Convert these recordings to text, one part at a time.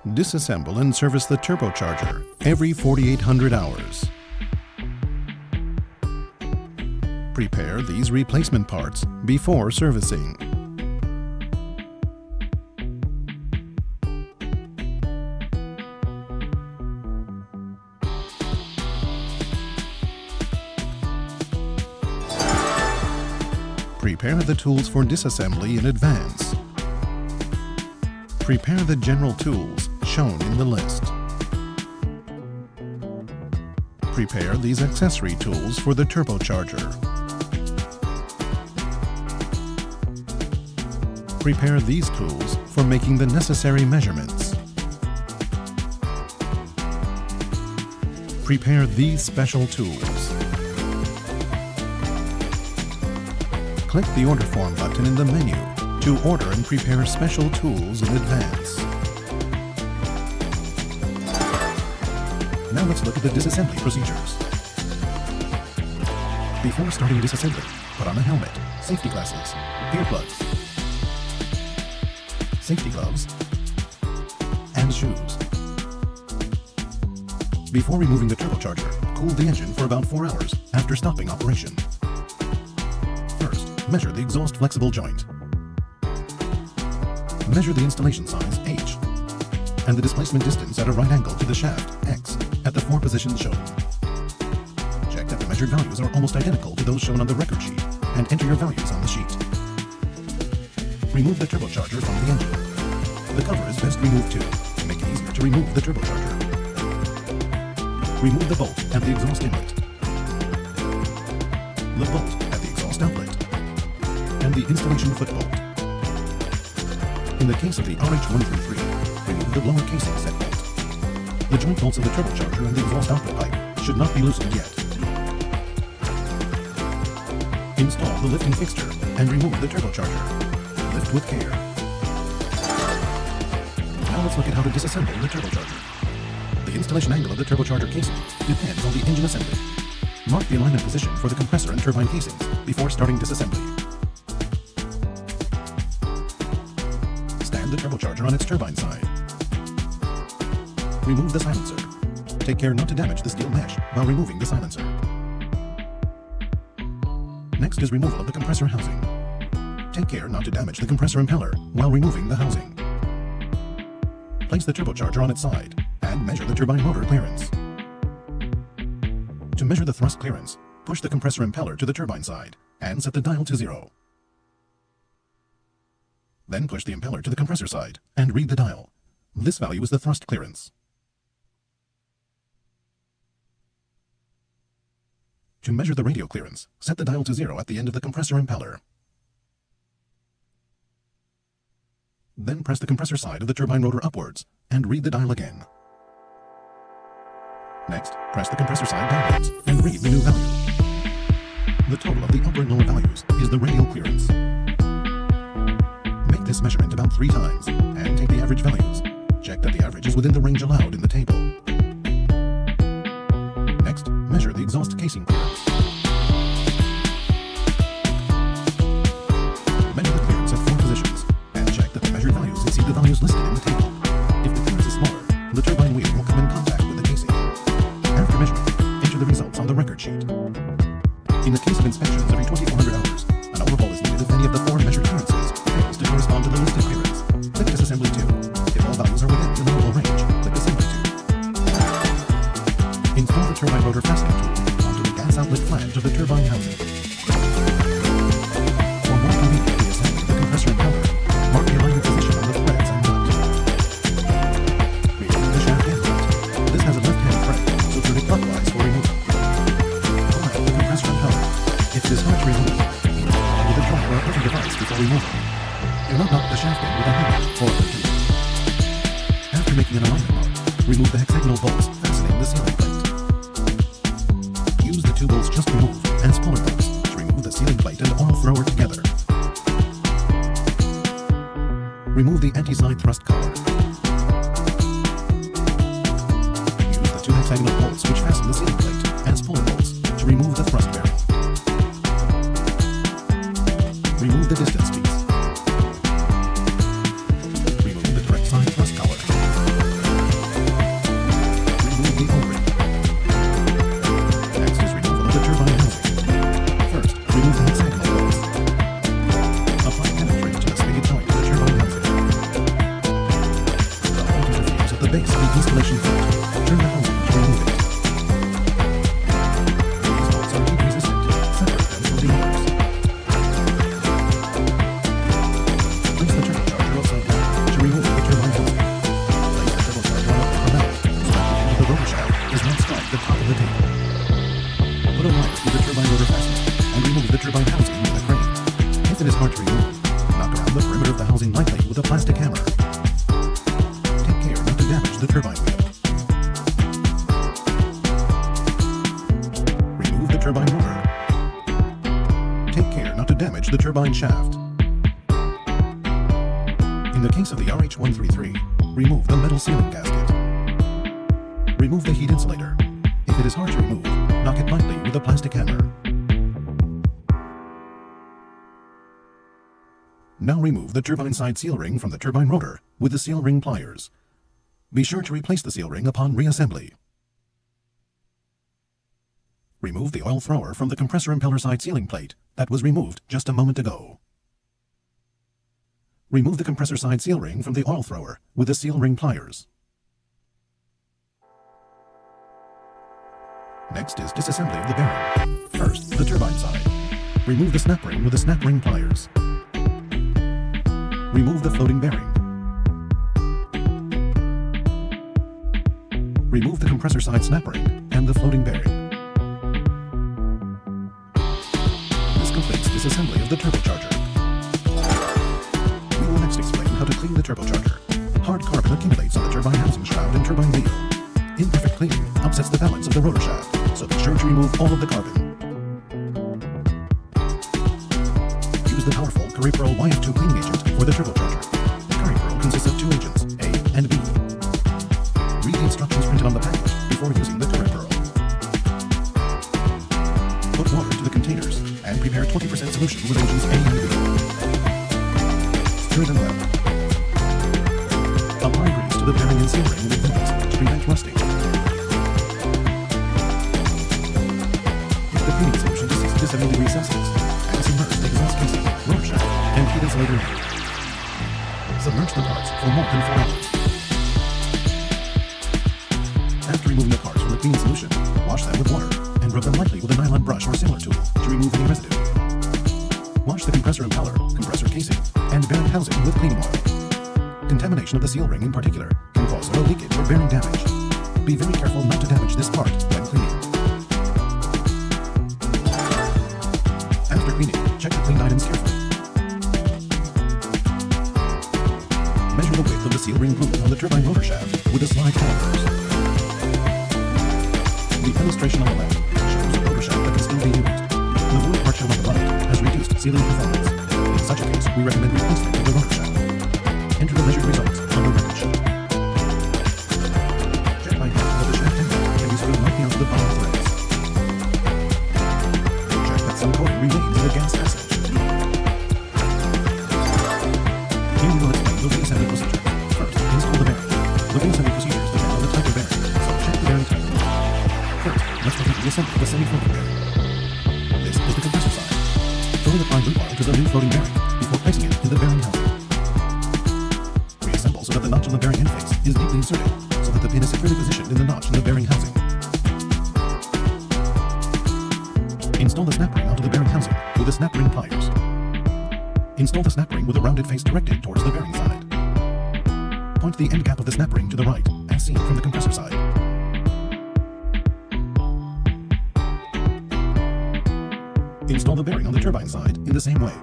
Disassemble and service the turbocharger every 4,800 hours. Prepare these replacement parts before servicing. Prepare the tools for disassembly in advance. Prepare the general tools shown in the list. Prepare these accessory tools for the turbocharger. Prepare these tools for making the necessary measurements. Prepare these special tools. Click the Order Form button in the menu to order and prepare special tools in advance. Now let's look at the disassembly procedures. Before starting disassembly, put on a helmet, safety glasses, earplugs, safety gloves, and shoes. Before removing the turbocharger, cool the engine for about 4 hours after stopping operation. First, measure the exhaust flexible joint. Measure the installation size, H, and the displacement distance at a right angle to the shaft, X, at the 4 positions shown. Check that the measured values are almost identical to those shown on the record sheet, and enter your values on the sheet. Remove the turbocharger from the engine. The cover is best removed too, to make it easier to remove the turbocharger. Remove the bolt at the exhaust inlet, the bolt at the exhaust outlet, and the installation foot bolt. In the case of the RH133, remove the lower casing set bolt. The joint bolts of the turbocharger and the exhaust outlet pipe should not be loosened yet. Install the lifting fixture and remove the turbocharger. Lift with care. Now let's look at how to disassemble the turbocharger. The installation angle of the turbocharger casing depends on the engine assembly. Mark the alignment position for the compressor and turbine casings before starting disassembly. Stand the turbocharger on its turbine side. Remove the silencer. Take care not to damage the steel mesh while removing the silencer. Next is removal of the compressor housing. Take care not to damage the compressor impeller while removing the housing. Place the turbocharger on its side and measure the turbine rotor clearance. To measure the thrust clearance, push the compressor impeller to the turbine side and set the dial to 0. Then push the impeller to the compressor side and read the dial. This value is the thrust clearance. To measure the radial clearance, set the dial to 0 at the end of the compressor impeller. Then press the compressor side of the turbine rotor upwards and read the dial again. Next, press the compressor side downwards and read the new value. The total of the upper and lower values is the radial clearance. Make this measurement about 3 times and take the average values. Check that the average is within the range allowed in the table. Next, measure the exhaust casing clearance. Measure the clearance at 4 positions and check that the measured values exceed the values listed in the table. If the clearance is smaller, the turbine wheel will come in contact with the casing. After measurement, enter the results on the record sheet. In the case of inspections every 2,400 hours, an overhaul is needed if any of the 4 measured clearances fails to correspond to the listed clearance. Click Disassembly 2. If all values are within the knowable range, click Assembly 2. Install the turbine rotor fastening tool onto the gas outlet flange of the turbine housing. For more convenient reassembly of the compressor impeller, mark the alignment position on the threads and nut. Remove the shaft and nut. This has a left-hand thread, so turn it clockwise for removal. Pull out the compressor impeller. If it is hard to remove, with a drive or other device before removing. Do not knock the shaft in with a hammer or a key. After making an alignment mark, remove the hexagonal bolts fastening the sealing plate. Use the 2 bolts just removed as puller bolts to remove the sealing plate and oil thrower together. Remove the anti-side thrust collar. Use the 2 hexagonal bolts which fasten the sealing plate as puller bolts to remove the thrust bearing. Remove the distance piece. Remove the direct side thrust collar. base of the installation front. Turn the housing to remove it. These bolts are heat resistant. Separate them from the others. Place the turbocharger upside down to remove the turbine housing. Place the turbocharger on the mount so that the end of the rotor shaft does not strike the top of the table. Put a wire through the turbine rotor fastener and remove the turbine housing with a crane. If it is hard to remove, knock around the perimeter of the housing lightly with a plastic hammer. Take care not to damage the turbine wheel. Remove the turbine rotor. Take care not to damage the turbine shaft. In the case of the RH-133, remove the metal sealing gasket. Remove the heat insulator. If it is hard to remove, knock it lightly with a plastic hammer. Now remove the turbine side seal ring from the turbine rotor with the seal ring pliers. Be sure to replace the seal ring upon reassembly. Remove the oil thrower from the compressor impeller side sealing plate that was removed just a moment ago. Remove the compressor side seal ring from the oil thrower with the seal ring pliers. Next is disassembly of the bearing. First, the turbine side. Remove the snap ring with the snap ring pliers. Remove the floating bearing. Remove the compressor side snap ring and the floating bearing. This completes disassembly of the turbocharger. We will next explain how to clean the turbocharger. Hard carbon accumulates on the turbine housing shroud and turbine wheel. Imperfect cleaning upsets the balance of the rotor shaft, so be sure to remove all of the carbon. Use the powerful Curry Pearl YF2 cleaning agent for the turbocharger. The Curry Pearl consists of two agents, A and B. Read the instructions printed on the package before using the Curry Pearl. Put water into the containers and prepare 20% solution with agents A and B. Stir them well. Apply grease to the bearing and seal ring with needles to prevent rusting. If the cleaning solution descends to 70 degrees Celsius, and submerge the exhaust casing, rotor shaft, and heat insulator unit. Submerge the parts for more than 4 hours. After removing the parts from the cleaning solution, wash them with water and rub them lightly with a nylon brush or similar tool to remove any residue. Wash the compressor impeller, compressor casing, and bearing housing with cleaning oil. Contamination of the seal ring in particular can cause oil leakage or bearing damage. Be very careful not to damage this part when cleaning. After cleaning, check the cleaned items carefully. Measure the width of the seal ring groove on the turbine rotor shaft with the slide calipers. The illustration on the left shows a rotor shaft that can still be used. The wood part shown on the right has reduced sealing performance. In such a case, we recommend replacement of the rotor shaft. Enter the measured results on the record sheet. Check by hand that the shaft end can be screwed lightly onto the bottom threads. Check that some coating remains in the gas passage. Here we will explain the reassembly procedure. First, install the bearing. The reassembly procedures depend on the type of bearing, so check the bearing type. First, let's look at reassembly the semi-floating bearing. This is the compressor side. Fully apply loop oil to the new floating bearing before placing it in the bearing housing. Reassemble so that the notch on the bearing end face is deeply inserted, so that the pin is securely positioned in the notch in the bearing housing. Install the snap ring onto the bearing housing with the snap ring pliers. Install the snap ring with a rounded face directed towards the bearing side. Point the end cap of the snap ring to the right, as seen from the compressor side. Install the bearing on the turbine side in the same way.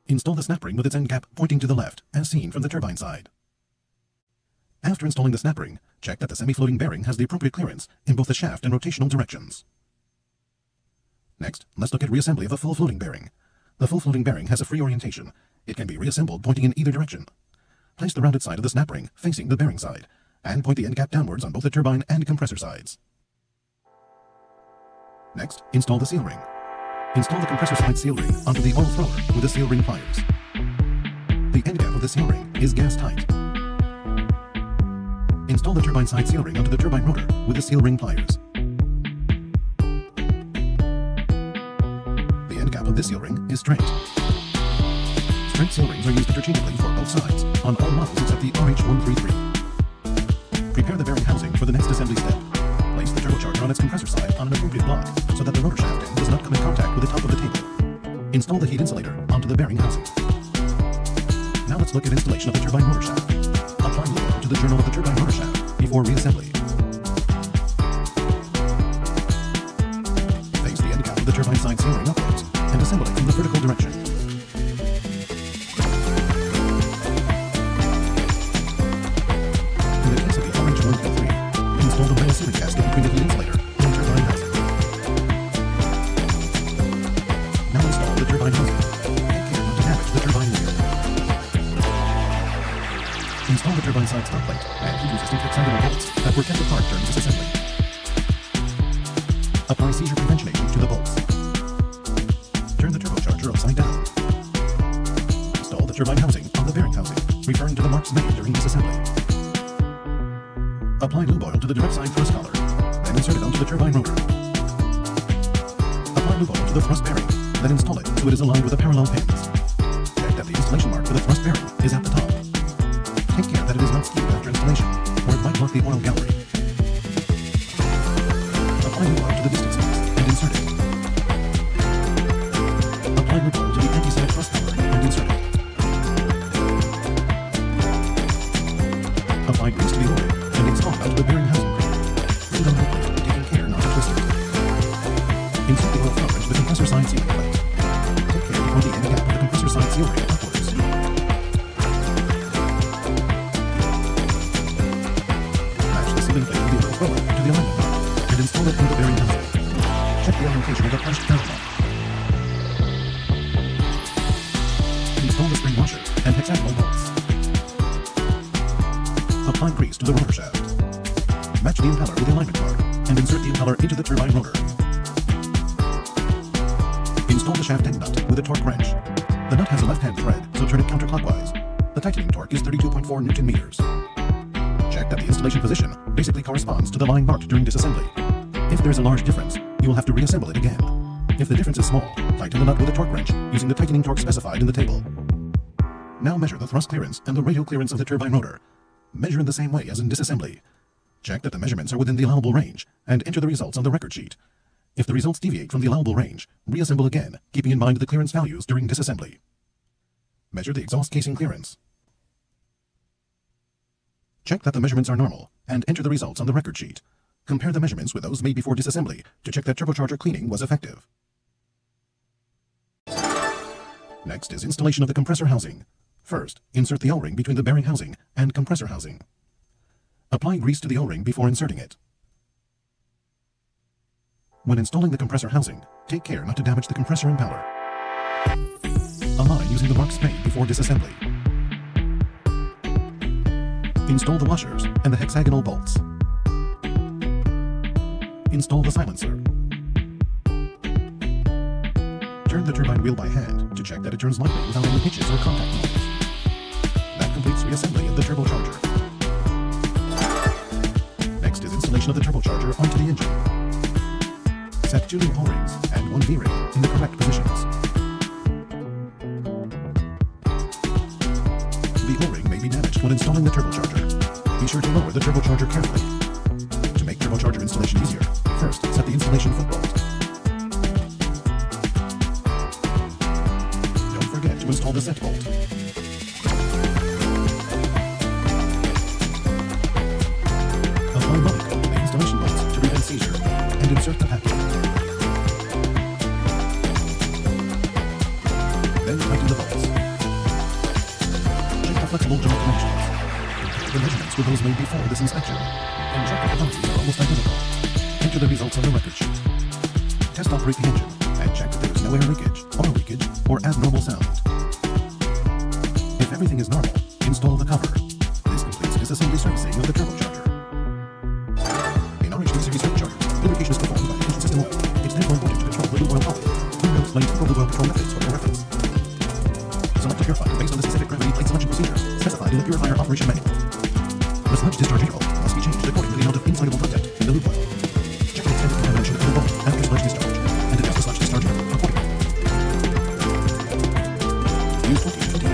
Install the snap ring with its end cap pointing to the left, as seen from the turbine side. After installing the snap ring, check that the semi-floating bearing has the appropriate clearance in both the shaft and rotational directions. Next, let's look at reassembly of a full floating bearing. The full floating bearing has a free orientation. It can be reassembled pointing in either direction. Place the rounded side of the snap ring facing the bearing side, and point the end cap downwards on both the turbine and compressor sides. Next, install the seal ring. Install the compressor side seal ring onto the oil thrower with the seal ring pliers. The end cap of the seal ring is gas tight. Install the turbine side seal ring onto the turbine rotor with the seal ring pliers. The end cap of this seal ring is straight. Sprint seal rings are used interchangeably for both sides on all models except the RH133. Prepare the bearing housing for the next assembly step. Place the turbocharger on its compressor side on an appropriate block so that the rotor shaft end does not come in contact with the top of the table. Install the heat insulator onto the bearing housing. Now let's look at installation of the turbine rotor shaft. Apply glue to the journal of the turbine rotor shaft before reassembly. Place the end cap of the turbine side seal ring upwards and assemble it from the vertical direction. In the case of the RH133, install the rail sealing gasket between the heat insulator and the turbine housing. Now install the turbine housing. Take care not to damage the turbine wheel. Install the turbine side stop plate and heat-resistant hexagonal bolts that were kept apart during disassembly. Apply seizure prevention agent to the bolts. Turn the turbocharger upside down. Install the turbine housing on the bearing housing, referring to the marks made during disassembly. Apply lube oil to the direct side thrust collar, then insert it onto the turbine rotor. Apply lube oil to the thrust bearing, then install it so it is aligned with the parallel pins. Check that the installation mark for the thrust bearing is at the top. Take care that it is not skewed after installation, or it might block the oil gallery. Apply lube oil to the distance piece and insert it. Apply lube oil to the anti-side thrust collar and insert it. Apply grease to the oil and install out the bearing housing. Put it on the plate, taking care not to twist it. Insert the oil filter into the compressor side sealing plate. Take care before the end gap of the compressor side seal ring upwards. Sealing plate with the oil thrower to the alignment mark and install it in the bearing housing. Check the orientation of the punched barrel lock. Install the spring washer and hexagonal bolts. Apply grease to the rotor shaft. Match the impeller with the alignment mark and insert the impeller into the turbine rotor. Install the shaft end nut with a torque wrench. The nut has a left-hand thread, so turn it counterclockwise. The tightening torque is 32.4 Newton meters. Check that the installation position basically corresponds to the line marked during disassembly. If there is a large difference, you will have to reassemble it again. If the difference is small, tighten the nut with a torque wrench using the tightening torque specified in the table. Now measure the thrust clearance and the radial clearance of the turbine rotor. Measure in the same way as in disassembly. Check that the measurements are within the allowable range and enter the results on the record sheet. If the results deviate from the allowable range, reassemble again, keeping in mind the clearance values during disassembly. Measure the exhaust casing clearance. Check that the measurements are normal, and enter the results on the record sheet. Compare the measurements with those made before disassembly to check that turbocharger cleaning was effective. Next is installation of the compressor housing. First, insert the O-ring between the bearing housing and compressor housing. Apply grease to the O-ring before inserting it. When installing the compressor housing, take care not to damage the compressor impeller. Align using the marks made before disassembly. Install the washers and the hexagonal bolts. Install the silencer. Turn the turbine wheel by hand to check that it turns lightly without any hitches or contact marks. That completes reassembly of the turbocharger. Next is installation of the turbocharger onto the engine. Set 2 new O-rings and 1 V-ring in the correct positions. The O-ring may be damaged when installing the turbocharger. Be sure to lower the turbocharger carefully. To make turbocharger installation easier, first set the installation footbolt. Don't forget to install the set bolt. Apply body coat to the installation bolts to prevent seizure, and insert the packet. Then tighten the bolts. Check the flexible joint dimensions. Compare the measurements with those made before this inspection, and check that the values are almost identical. Enter the results on the record sheet. Test operate the engine, and check that there is no air leakage, oil leakage, or abnormal sound. If everything is normal, install the cover. This completes disassembly servicing of the turbocharger. In RH2 series turbochargers, lubrication is performed by ignition system oil. It's therefore important to control the lube oil quality. Clean notes explain typical lube oil control methods for your reference. Select a purifier based on the specific gravity plate selection procedures specified in the purifier operation manual. The sludge discharge interval must be changed according to the amount of insoluble content in the lube oil. Check the extended contamination of the bulb after sludge discharge, and adjust the sludge discharge interval accordingly. Use 20 to 20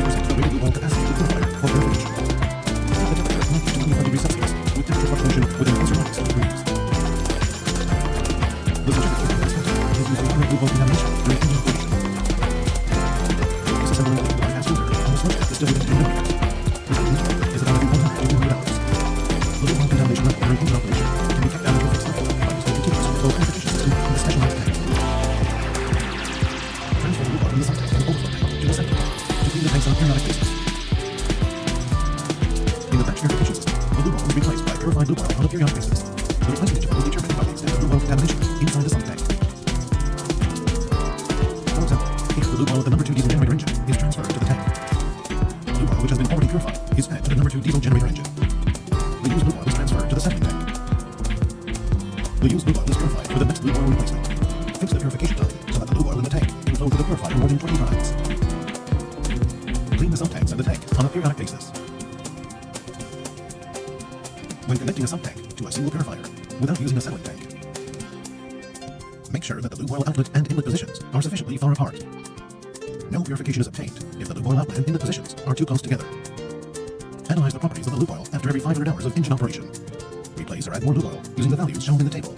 a periodic basis. The replacement interval will be determined by the extent of lube oil contamination inside the sump tank. For example, if the lube oil of the number 2 diesel generator engine is transferred to the tank, lube oil which has been already purified is fed to the number 2 diesel generator engine. The used lube oil is transferred to the settling tank. The used lube oil is purified for the next lube oil replacement. Fix the purification time so that the lube oil in the tank can flow through the purifier more than 20 times. Clean the sump tanks and the tank on a periodic basis. When connecting a sump tank to a single purifier without using a settling tank, make sure that the lube oil outlet and inlet positions are sufficiently far apart. No purification is obtained if the lube oil outlet and inlet positions are too close together. Analyze the properties of the lube oil after every 500 hours of engine operation. Replace or add more lube oil using the values shown in the table.